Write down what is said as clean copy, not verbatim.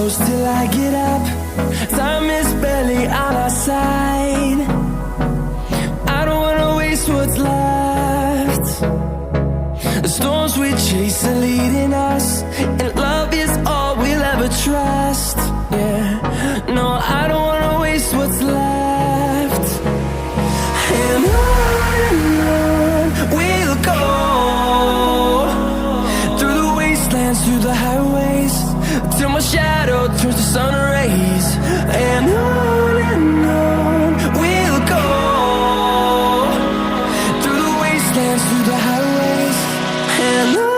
close till I get up. Time is barely on our side. I don't wanna waste what's left. The storms we chase are leading us, and love is all we'll ever trust. Yeah, no, I don't wanna waste what's left. And on we'll go, through the wastelands, through the highways, till my shadow turns to sun rays. And on we'll go, through the wastelands, through the highways, and on.